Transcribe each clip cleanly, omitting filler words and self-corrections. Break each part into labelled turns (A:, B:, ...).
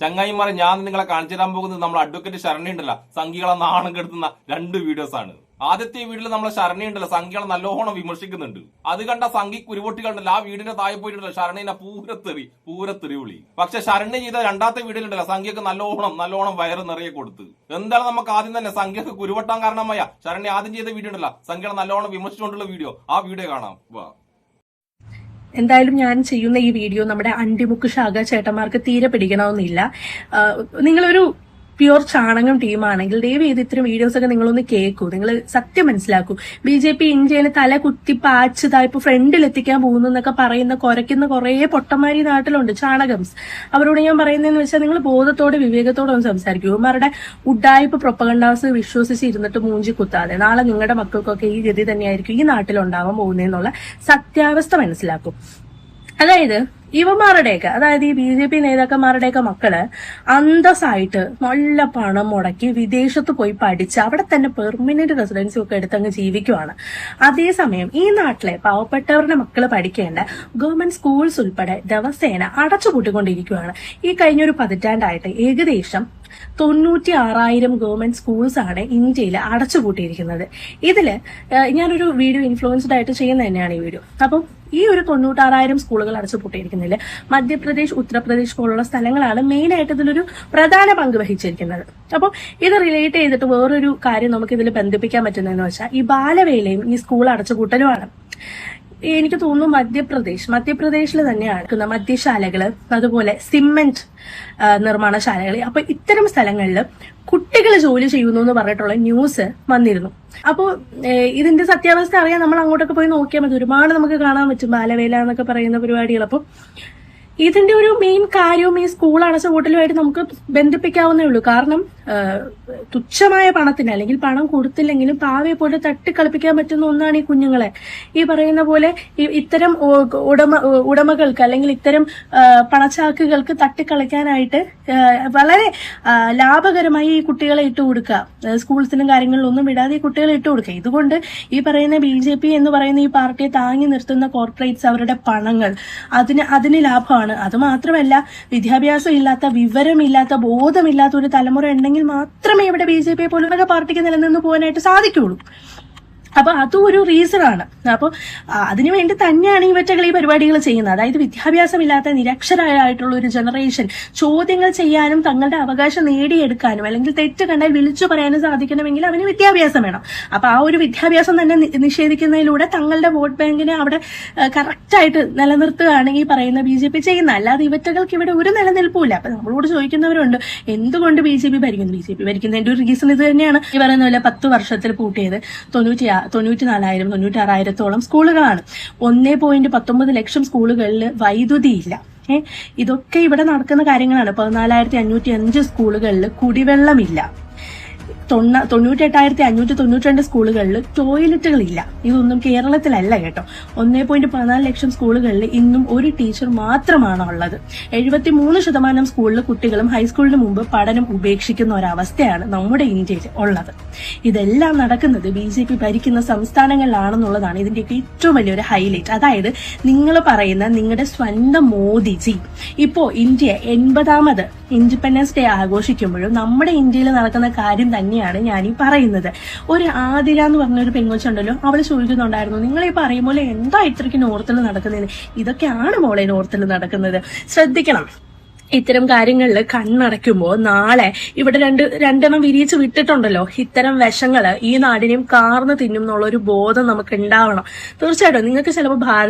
A: ചങ്ങായിമാരെ ഞാൻ നിങ്ങളെ കാണിച്ചു തരാൻ പോകുന്നത് നമ്മൾ അഡ്വക്കേറ്റ് ശരണ്യ ഉണ്ടല്ലോ സംഘികളെ നാണം കെടുത്തുന്ന 2 വീഡിയോസ് ആണ്. ആദ്യത്തെ വീഡിയോയിൽ നമ്മളെ ശരണ്യ ഉണ്ടല്ലോ സംഘികളെ നല്ലോണം വിമർശിക്കുന്നുണ്ട്. അത് കണ്ട സംഘി കുരുപൊട്ടികളുണ്ടല്ലോ ആ വീടിന്റെ താഴെ പോയിട്ടുണ്ടല്ലോ ശരണ്യനെ പൂരത്തെറി വിളി. പക്ഷെ ശരണ്യ ചെയ്ത രണ്ടാമത്തെ വീഡിയോയിൽ ഉണ്ടല്ലോ സംഖ്യക്ക് നല്ലോണം വയറ് നിറയെ കൊടുത്ത്. എന്താണ് നമുക്ക് ആദ്യം തന്നെ സംഖ്യക്ക് കുരുവട്ടാൻ കാരണമായ ശരണ്യ ആദ്യം ചെയ്ത വീഡിയോ ഉണ്ടല്ലോ സംഖ്യകളെ നല്ലോണം വിമർശിച്ചുകൊണ്ടുള്ള വീഡിയോ, ആ വീഡിയോ കാണാം.
B: എന്തായാലും ഞാൻ ചെയ്യുന്ന ഈ വീഡിയോ നമ്മുടെ അണ്ടിമുക്ക് ശാഖ ചേട്ടന്മാർക്ക് തീരെ പിടിക്കണമെന്നില്ല. നിങ്ങളൊരു പ്യൂർ ചാണകം ടീമാണെങ്കിൽ ദയവ് ചെയ്ത് ഇത്തരം വീഡിയോസ് ഒക്കെ നിങ്ങളൊന്ന് കേൾക്കൂ, നിങ്ങൾ സത്യം മനസ്സിലാക്കൂ. BJP ഇന്ത്യയിൽ തല കുത്തി പാച്ചതാ ഇപ്പൊ ഫ്രണ്ടിൽ എത്തിക്കാൻ പോകുന്നു എന്നൊക്കെ പറയുന്ന കുരയ്ക്കുന്ന കുറെ പൊട്ടന്മാരി നാട്ടിലുണ്ട്, ചാണകംസ്. അവരോട് ഞാൻ പറയുന്നതെന്ന് വെച്ചാൽ നിങ്ങൾ ബോധത്തോടെ വിവേകത്തോടെ ഒന്ന് സംസാരിക്കൂ. ഇവന്മാരുടെ ഉഡ്ഡായിപ്പ് പ്രൊപ്പഗണ്ടാസ് വിശ്വസിച്ച് ഇരുന്നിട്ട് മൂഞ്ചി കുത്താതെ നാളെ നിങ്ങളുടെ മക്കൾക്കൊക്കെ ഈ ഗതി തന്നെയായിരിക്കും ഈ നാട്ടിലുണ്ടാവാൻ പോകുന്നതെന്നുള്ള സത്യാവസ്ഥ മനസ്സിലാക്കും. അതായത് ഇവന്മാരുടെയൊക്കെ, അതായത് ഈ BJP നേതാക്കന്മാരുടെയൊക്കെ മക്കള് അന്തസ്സായിട്ട് നല്ല പണം മുടക്കി വിദേശത്ത് പോയി പഠിച്ച് അവിടെ തന്നെ പെർമനന്റ് റെസിഡൻസി ഒക്കെ എടുത്തങ്ങ് ജീവിക്കുവാണ്. അതേസമയം ഈ നാട്ടിലെ പാവപ്പെട്ടവരുടെ മക്കള് പഠിക്കേണ്ട ഗവൺമെന്റ് സ്കൂൾസ് ഉൾപ്പെടെ ദിവസേന അടച്ചുപൂട്ടിക്കൊണ്ടിരിക്കുകയാണ്. ഈ കഴിഞ്ഞൊരു പതിറ്റാണ്ടായിട്ട് ഏകദേശം 96,000 ഗവൺമെന്റ് സ്കൂൾസ് ആണ് ഇന്ത്യയിൽ അടച്ചുപൂട്ടിയിരിക്കുന്നത്. ഇതില് ഞാനൊരു വീഡിയോ ഇൻഫ്ലുവൻസ്ഡ് ആയിട്ട് ചെയ്യുന്ന തന്നെയാണ് ഈ വീഡിയോ. അപ്പം ഈ ഒരു 96,000 സ്കൂളുകൾ അടച്ചുപൂട്ടിയിരിക്കുന്നില്ല. മധ്യപ്രദേശ്, ഉത്തർപ്രദേശ് പോലുള്ള സ്ഥലങ്ങളാണ് മെയിൻ ആയിട്ട് ഇതിലൊരു പ്രധാന പങ്ക് വഹിച്ചിരിക്കുന്നത്. അപ്പോൾ ഇത് റിലേറ്റ് ചെയ്തിട്ട് വേറൊരു കാര്യം നമുക്ക് ഇതിൽ ബന്ധിപ്പിക്കാൻ പറ്റുന്നതെന്ന് വെച്ചാൽ ഈ ബാലവേലയും ഈ സ്കൂൾ അടച്ചുപൂട്ടലുമാണ്. എനിക്ക് തോന്നുന്നു മധ്യപ്രദേശിൽ തന്നെയാണ് മദ്യശാലകള്, അതുപോലെ സിമെന്റ് നിർമ്മാണശാലകൾ. അപ്പൊ ഇത്തരം സ്ഥലങ്ങളിൽ കുട്ടികൾ ജോലി ചെയ്യുന്നു എന്ന് പറഞ്ഞിട്ടുള്ള ന്യൂസ് വന്നിരുന്നു. അപ്പോൾ ഇതിന്റെ സത്യാവസ്ഥ അറിയാൻ നമ്മൾ അങ്ങോട്ടൊക്കെ പോയി നോക്കിയാൽ മതി. ഒരുപാട് നമുക്ക് കാണാൻ പറ്റും ബാലവേല എന്നൊക്കെ പറയുന്ന പരിപാടികൾ. അപ്പോൾ ഇതിന്റെ ഒരു മെയിൻ കാര്യവും ഈ സ്കൂൾ അടച്ചുപൂട്ടലുമായിട്ട് നമുക്ക് ബന്ധിപ്പിക്കാവുന്നേ ഉള്ളൂ. കാരണം തുച്ഛമായ പണത്തിന്, അല്ലെങ്കിൽ പണം കൊടുത്തില്ലെങ്കിലും പാവയെ പോലെ തട്ടിക്കളിപ്പിക്കാൻ പറ്റുന്ന ഒന്നാണ് ഈ കുഞ്ഞുങ്ങളെ. ഈ പറയുന്ന പോലെ ഇത്തരം ഉടമകൾക്ക് അല്ലെങ്കിൽ ഇത്തരം പണച്ചാക്കുകൾക്ക് തട്ടിക്കളിക്കാനായിട്ട് വളരെ ലാഭകരമായി ഈ കുട്ടികളെ ഇട്ടുകൊടുക്കുക. സ്കൂൾസിലും കാര്യങ്ങളിലൊന്നും വിടാതെ ഈ കുട്ടികളെ ഇട്ടുകൊടുക്കുക. ഇതുകൊണ്ട് ഈ പറയുന്ന BJP എന്ന് പറയുന്ന ഈ പാർട്ടിയെ താങ്ങി നിർത്തുന്ന കോർപ്പറേറ്റ്സ് അവരുടെ പണങ്ങൾ അതിന് ലാഭമാണ്. അത് മാത്രമല്ല, വിദ്യാഭ്യാസം ഇല്ലാത്ത, വിവരമില്ലാത്ത, ബോധമില്ലാത്ത ഒരു തലമുറ ഉണ്ടെങ്കിൽ മാത്രമേ ഇവിടെ BJP പോലുള്ള പാർട്ടിക്ക് നിലനിന്ന് പോകാനായിട്ട് സാധിക്കുള്ളൂ. അപ്പൊ അതും ഒരു റീസൺ ആണ്. അപ്പൊ അതിനുവേണ്ടി തന്നെയാണ് ഇവറ്റകൾ ഈ പരിപാടികൾ ചെയ്യുന്നത്. അതായത് വിദ്യാഭ്യാസമില്ലാത്ത നിരക്ഷരായിട്ടുള്ള ഒരു ജനറേഷൻ ചോദ്യങ്ങൾ ചെയ്യാനും തങ്ങളുടെ അവകാശം നേടിയെടുക്കാനും അല്ലെങ്കിൽ തെറ്റ് കണ്ടാൽ വിളിച്ചു പറയാനും സാധിക്കണമെങ്കിൽ അവന് വിദ്യാഭ്യാസം വേണം. അപ്പൊ ആ ഒരു വിദ്യാഭ്യാസം തന്നെ നിഷേധിക്കുന്നതിലൂടെ തങ്ങളുടെ വോട്ട് ബാങ്കിനെ അവിടെ കറക്റ്റായിട്ട് നിലനിർത്തുകയാണ് ഈ പറയുന്ന BJP ചെയ്യുന്നത്. അല്ലാതെ ഇവറ്റകൾക്ക് ഇവിടെ ഒരു നിലനിൽപ്പില്ല. അപ്പൊ നമ്മളോട് ചോദിക്കുന്നവരുണ്ട് എന്തുകൊണ്ട് BJP ഭരിക്കുന്നു. BJP ഭരിക്കുന്നതിന്റെ ഒരു റീസൺ ഇത് തന്നെയാണ്. ഈ പറയുന്ന പോലെ 10 വർഷത്തിൽ പൂട്ടിയത് 96,000 സ്കൂളുകളാണ്. 1.19 ലക്ഷം സ്കൂളുകളിൽ വൈദ്യുതി ഇല്ല. ഇതൊക്കെ ഇവിടെ നടക്കുന്ന കാര്യങ്ങളാണ്. 14,505 സ്കൂളുകളിൽ കുടിവെള്ളമില്ല. 98,592 സ്കൂളുകളിൽ ടോയ്ലറ്റുകളില്ല. ഇതൊന്നും കേരളത്തിലല്ല കേട്ടോ. 1.14 ലക്ഷം സ്കൂളുകളിൽ ഇന്നും ഒരു ടീച്ചർ മാത്രമാണ് ഉള്ളത്. 73% സ്കൂളിൽ കുട്ടികളും ഹൈസ്കൂളിന് മുമ്പ് പഠനം ഉപേക്ഷിക്കുന്ന ഒരവസ്ഥയാണ് നമ്മുടെ ഇന്ത്യയിൽ ഉള്ളത്. ഇതെല്ലാം നടക്കുന്നത് BJP ഭരിക്കുന്ന സംസ്ഥാനങ്ങളിലാണെന്നുള്ളതാണ് ഇതിന്റെയൊക്കെ ഏറ്റവും വലിയൊരു ഹൈലൈറ്റ്. അതായത് നിങ്ങൾ പറയുന്ന നിങ്ങളുടെ സ്വന്തം മോദിജി ഇപ്പോ ഇന്ത്യ 80ാമത് ഇൻഡിപെൻഡൻസ് ഡേ ആഘോഷിക്കുമ്പോഴും നമ്മുടെ ഇന്ത്യയിൽ നടക്കുന്ന കാര്യം തന്നെയാണ് ഞാനീ പറയുന്നത്. ഒരു ആതിര എന്ന് പറഞ്ഞൊരു പെൺകൊച്ചുണ്ടല്ലോ, അവള് ചോദിക്കുന്നുണ്ടായിരുന്നു നിങ്ങൾ ഈ പറയും പോലെ എന്താ ഇത്രയ്ക്ക് നോർത്തിൽ നടക്കുന്നതിന്. ഇതൊക്കെയാണ് മോളെ നോർത്തിൽ നടക്കുന്നത്. ശ്രദ്ധിക്കണം. ഇത്തരം കാര്യങ്ങളിൽ കണ്ണടയ്ക്കുമ്പോൾ നാളെ ഇവിടെ രണ്ടെണ്ണം വിരിയിച്ച് വിട്ടിട്ടുണ്ടല്ലോ, ഇത്തരം വിഷങ്ങള് ഈ നാടിനെയും കാർന്ന് തിന്നും എന്നുള്ള ഒരു ബോധം നമുക്ക് ഉണ്ടാവണം. തീർച്ചയായിട്ടും നിങ്ങൾക്ക് ചിലപ്പോൾ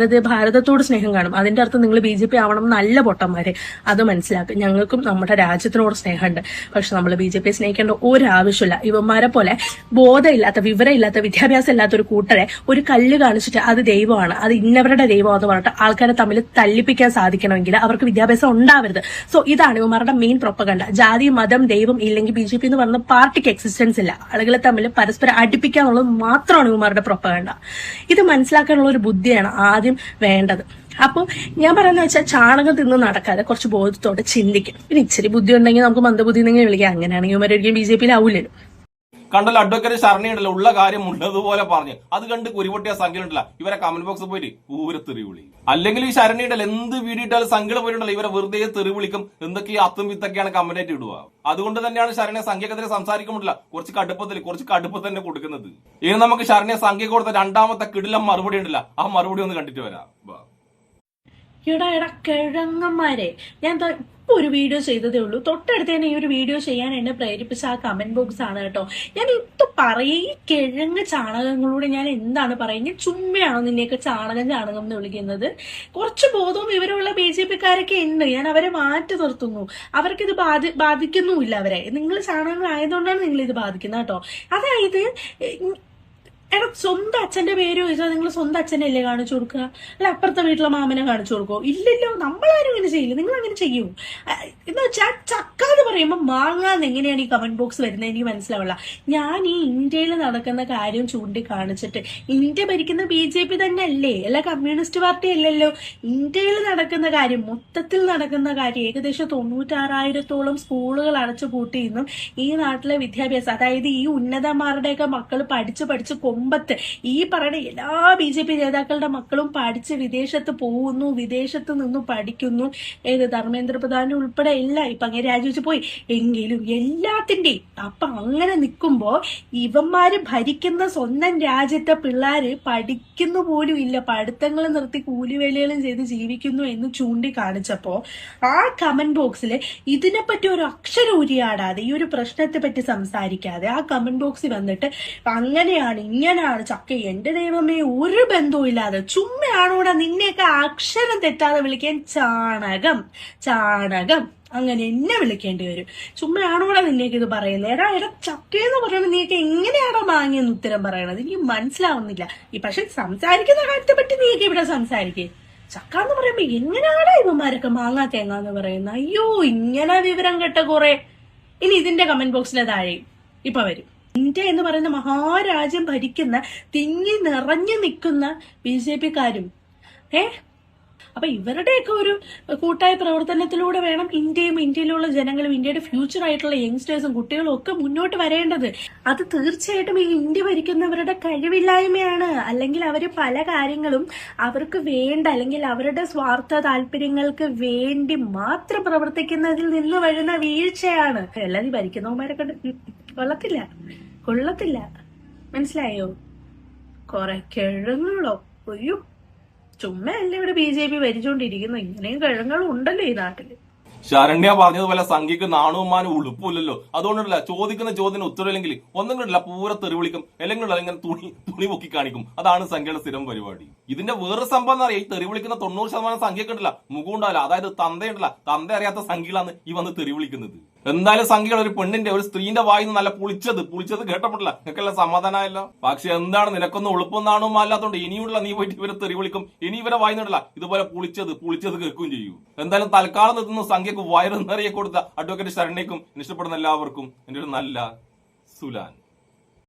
B: ഭാരതത്തോട് സ്നേഹം കാണും. അതിന്റെ അർത്ഥം നിങ്ങൾ BJP ആവണം നല്ല പൊട്ടന്മാരെ, അത് മനസ്സിലാക്കും. ഞങ്ങൾക്കും നമ്മുടെ രാജ്യത്തിനോട് സ്നേഹമുണ്ട്. പക്ഷെ നമ്മൾ BJP സ്നേഹിക്കേണ്ട ഒരാവശ്യമില്ല. ഇവന്മാരെ പോലെ ബോധമില്ലാത്ത, വിവരമില്ലാത്ത, വിദ്യാഭ്യാസം ഇല്ലാത്ത ഒരു കൂട്ടരെ ഒരു കല്ല് കാണിച്ചിട്ട് അത് ദൈവമാണ്, അത് ഇന്നവരുടെ ദൈവമാണെന്ന് പറഞ്ഞിട്ട് ആൾക്കാരെ തമ്മിൽ തല്ലിപ്പിക്കാൻ സാധിക്കണമെങ്കിൽ അവർക്ക് വിദ്യാഭ്യാസം ഉണ്ടാവരുത്. സോ ഇതാണ് ഇവന്മാരുടെ മെയിൻ പ്രൊപ്പഗണ്ട. ജാതി, മതം, ദൈവം ഇല്ലെങ്കിൽ BJP എന്ന് പറഞ്ഞ പാർട്ടിക്ക് എക്സിസ്റ്റൻസ് ഇല്ല. ആളുകളെ തമ്മിൽ പരസ്പരം അടുപ്പിക്കാന്നുള്ളത് മാത്രമാണ് ഇവന്മാരുടെ പ്രൊപ്പഗണ്ട. ഇത് മനസ്സിലാക്കാനുള്ള ഒരു ബുദ്ധിയാണ് ആദ്യം വേണ്ടത്. അപ്പോൾ ഞാൻ പറയുന്നത് വെച്ചാൽ ചാണകം തിന്ന് നടക്കാതെ കുറച്ച് ബോധത്തോടെ ചിന്തിക്കും. പിന്നെ ഇച്ചിരി ബുദ്ധി ഉണ്ടെങ്കിൽ നമുക്ക് മന്ദബുദ്ധി എന്നെങ്കിലും വിളിക്കാം. അങ്ങനെയാണെങ്കിൽ ഇവന്മാരൊരിക്കലും BJP ആവൂലല്ലോ.
A: കണ്ടല്ലോ അഡ്വക്കേറ്റ് ശരണി ഉണ്ടല്ലോ ഉള്ള കാര്യം ഉള്ളതുപോലെ പറഞ്ഞ് അത് കണ്ട് കുരുപൊട്ടിയ സംഖ്യ ഉണ്ടല്ലോ ഇവരെ കമന്റ് ബോക്സിൽ പോയിട്ട് ഊരെ തെറി വിളി. അല്ലെങ്കിൽ ഈ ശരണി ഉണ്ടല്ലോ എന്ത് വീഡിയോ ഇട്ടാലും സംഖ്യ പോയിട്ടുണ്ടല്ലോ ഇവരെ വെറുതെ തെറി വിളിക്കും, എന്തൊക്കെയോ അത്തും വിത്തൊക്കെയാണ് കമന്റ് ആയിട്ട് ഇടുക. അതുകൊണ്ട് തന്നെയാണ് ശരണ്യ സംഖ്യക്കെതിരെ സംസാരിക്കുമ്പോഴല്ല കുറച്ച് കടുപ്പത്തിൽ തന്നെ കൊടുക്കുന്നത്. ഇനി നമുക്ക് ശരണ്യ സംഖ്യ കൊടുത്ത രണ്ടാമത്തെ കിടിലം മറുപടി ഉണ്ടല്ലോ, ആ മറുപടി ഒന്ന് കണ്ടിട്ട് വരാം.
B: എടാ കിഴങ്ങന്മാരെ, ഞാൻ ഇപ്പൊ ഒരു വീഡിയോ ചെയ്തതേ ഉള്ളൂ. തൊട്ടടുത്ത് തന്നെ ഈ ഒരു വീഡിയോ ചെയ്യാൻ എന്നെ പ്രേരിപ്പിച്ച ആ കമന്റ് ബോക്സ് ആണ് കേട്ടോ. ഞാൻ ഇത് പറയും, ഈ കിഴങ്ങ് ചാണകങ്ങളോട് ഞാൻ എന്താണ് പറയുന്നത്? ചുമ്മയാണോ നിന്നെയൊക്കെ ചാണകം എന്ന് വിളിക്കുന്നത്? കുറച്ച് ബോധവും വിവരമുള്ള BJP-ക്കാരൊക്കെ ഉണ്ട്. ഞാൻ അവരെ മാറ്റി നിർത്തുന്നു. അവർക്കിത് ബാധിക്കുന്നുമില്ല അവരെ. നിങ്ങൾ ചാണകങ്ങളായതുകൊണ്ടാണ് നിങ്ങൾ ഇത് ബാധിക്കുന്നത് കേട്ടോ. അതായത് എടാ, സ്വന്തം അച്ഛന്റെ പേര് ചോദിച്ചാൽ നിങ്ങൾ സ്വന്തം അച്ഛനെ അല്ലേ കാണിച്ചു കൊടുക്കുക? അല്ല അപ്പുറത്തെ വീട്ടിലെ മാമനെ കാണിച്ചു കൊടുക്കോ? ഇല്ലല്ലോ, നമ്മളാരും അങ്ങനെ ചെയ്യില്ല. നിങ്ങൾ അങ്ങനെ ചെയ്യൂ. എന്ന് വെച്ചാൽ ചക്ക എന്ന് പറയുമ്പോൾ മാങ്ങാന്ന് എങ്ങനെയാണ് ഈ കമന്റ് ബോക്സ് വരുന്നത് എനിക്ക് മനസ്സിലാവില്ല. ഞാൻ ഈ ഇന്ത്യയിൽ നടക്കുന്ന കാര്യം ചൂണ്ടിക്കാണിച്ചിട്ട്, ഇന്ത്യ ഭരിക്കുന്ന BJP തന്നെ അല്ലേ, അല്ല കമ്മ്യൂണിസ്റ്റ് പാർട്ടി അല്ലല്ലോ. ഇന്ത്യയിൽ നടക്കുന്ന കാര്യം, മൊത്തത്തിൽ നടക്കുന്ന കാര്യം, ഏകദേശം 96,000-ഓളം സ്കൂളുകൾ അടച്ചു പൂട്ടിയെന്നും ഈ നാട്ടിലെ വിദ്യാഭ്യാസം, അതായത് ഈ ഉന്നതന്മാരുടെയൊക്കെ മക്കൾ പഠിച്ച് കൊമ്പത്ത് ഈ പറയുന്ന എല്ലാ BJP നേതാക്കളുടെ മക്കളും പഠിച്ച് വിദേശത്ത് പോകുന്നു, വിദേശത്ത് നിന്ന് പഠിക്കുന്നു. ഏത് ധർമ്മേന്ദ്ര പ്രധാൻ ഉൾപ്പെടെ എല്ലാം ഇപ്പൊ അങ്ങനെ രാജിവെച്ച് പോയി എങ്കിലും എല്ലാത്തിന്റെയും. അപ്പൊ അങ്ങനെ നിൽക്കുമ്പോ ഇവന്മാര് ഭരിക്കുന്ന സ്വന്തം രാജ്യത്തെ പിള്ളേര് പഠിക്കുന്നു പോലും ഇല്ല, പഠിത്തങ്ങൾ നിർത്തി കൂലിവേലകളും ചെയ്ത് ജീവിക്കുന്നു എന്ന് ചൂണ്ടിക്കാണിച്ചപ്പോ ആ കമന്റ് ബോക്സിൽ ഇതിനെപ്പറ്റി ഒരു അക്ഷരം ഉരിയാടാതെ, ഈ ഒരു പ്രശ്നത്തെ പറ്റി സംസാരിക്കാതെ ആ കമന്റ് ബോക്സിൽ വന്നിട്ട് അങ്ങനെയാണ് ഇങ്ങനെയാണ് ചക്ക, എന്റെ ദൈവമേ, ഒരു ബന്ധവും ഇല്ലാതെ ചുമ്മയാണോടാ നിന്നെയൊക്കെ അക്ഷരം തെറ്റാതെ വിളിക്കാൻ ചാണകം അങ്ങനെ എന്നെ വിളിക്കേണ്ടി വരും. ചുമ്മയാണോടാ നിന്നേക്ക് ഇത് പറയുന്നത്? എടാ ചക്കയെന്ന് പറയണത് നീക്ക് എങ്ങനെയാണോ മാങ്ങിയെന്ന് ഉത്തരം പറയണത് എനിക്ക് മനസ്സിലാവുന്നില്ല. ഈ പക്ഷെ സംസാരിക്കുന്ന കാര്യത്തെ പറ്റി നീക്ക് ഇവിടെ സംസാരിക്കേ. ചക്ക എന്ന് പറയുമ്പോ എങ്ങനെയാണോ ഇവന്മാരൊക്കെ മാങ്ങാ തേങ്ങ എന്ന് പറയുന്നത്? അയ്യോ, ഇങ്ങനെ വിവരം കേട്ട കുറെ. ഇനി ഇതിന്റെ കമന്റ് ബോക്സിലെ താഴെ ഇപ്പൊ വരും. ഇന്ത്യ എന്ന് പറയുന്ന മഹാരാജ്യം ഭരിക്കുന്ന തിങ്ങി നിറഞ്ഞു നിൽക്കുന്ന BJP-ക്കാരും അപ്പൊ ഇവരുടെയൊക്കെ ഒരു കൂട്ടായ പ്രവർത്തനത്തിലൂടെ വേണം ഇന്ത്യയിലുള്ള ജനങ്ങളും ഇന്ത്യയുടെ ഫ്യൂച്ചർ ആയിട്ടുള്ള യങ്സ്റ്റേഴ്സും കുട്ടികളും ഒക്കെ മുന്നോട്ട് വരേണ്ടത്. അത് തീർച്ചയായിട്ടും ഈ ഇന്ത്യ ഭരിക്കുന്നവരുടെ കഴിവില്ലായ്മയാണ്. അല്ലെങ്കിൽ അവര് പല കാര്യങ്ങളും അവർക്ക് വേണ്ട, അല്ലെങ്കിൽ അവരുടെ സ്വാർത്ഥ താല്പര്യങ്ങൾക്ക് വേണ്ടി മാത്രം പ്രവർത്തിക്കുന്നതിൽ നിന്ന് വരുന്ന വീഴ്ചയാണ്. അല്ലാതെ ഭരിക്കുന്നവന്മാരൊക്കെ കൊള്ളത്തില്ല. മനസ്സിലായോ? കൊറേ കിഴങ്ങുകളോ. അയ്യോ, ചുമ്മയല്ലേ ഇവിടെ BJP ഭരിച്ചോണ്ടിരിക്കുന്നു. ഇങ്ങനെയും കിഴങ്ങുകളും ഉണ്ടല്ലോ ഈ നാട്ടില്.
A: ശരണ്യ പറഞ്ഞതുപോലെ സംഖ്യക്ക് നാണുമാനും ഉളുപ്പില്ലല്ലോ. അതുകൊണ്ടല്ല ചോദിക്കുന്ന ചോദ്യത്തിന് ഉത്തരവില്ലെങ്കിൽ ഒന്നും കണ്ടില്ല പൂര തെറി വിളിക്കും, അല്ലെങ്കിൽ തുണി പൊക്കി കാണിക്കും. അതാണ് സംഖ്യയുടെ സ്ഥിരം പരിപാടി. ഇതിന്റെ വേറെ സംഭവം എന്ന് അറിയാം, ഈ തെറി വിളിക്കുന്ന 90% സംഖ്യക്ക് ഉണ്ടല്ല മുഖം ഉണ്ടാവില്ല. അതായത് തന്ത അറിയാത്ത സംഖ്യകളാണ് ഈ വന്ന് തെറി വിളിക്കുന്നത്. എന്തായാലും സംഖ്യകൾ ഒരു പെണ്ണിന്റെ ഒരു സ്ത്രീന്റെ വായിന്ന് നല്ല പുളിച്ചത് കേട്ടപ്പെട്ടില്ല. നിനക്കെല്ലാം സമാധാനമല്ലോ. പക്ഷെ എന്താണ് നിനക്കൊന്നും ഉളുപ്പൊന്നാണോ അല്ലാത്തോണ്ട് ഇനിയുള്ള നീ പോയിട്ട് ഇവരെ തെറി വിളിക്കും. ഇനി ഇവരെ വായിന്നിടല ഇതുപോലെ പുളിച്ചത് കേൾക്കുകയും ചെയ്യും. എന്തായാലും തൽക്കാലം നിർത്തുന്ന സംഖ്യക്ക് വയറ് നിറയെ കൊടുത്ത അഡ്വക്കേറ്റ് ശരണ്യക്കും ഇഷ്ടപ്പെടുന്ന എല്ലാവർക്കും എന്റെ ഒരു നല്ല സുലാൻ.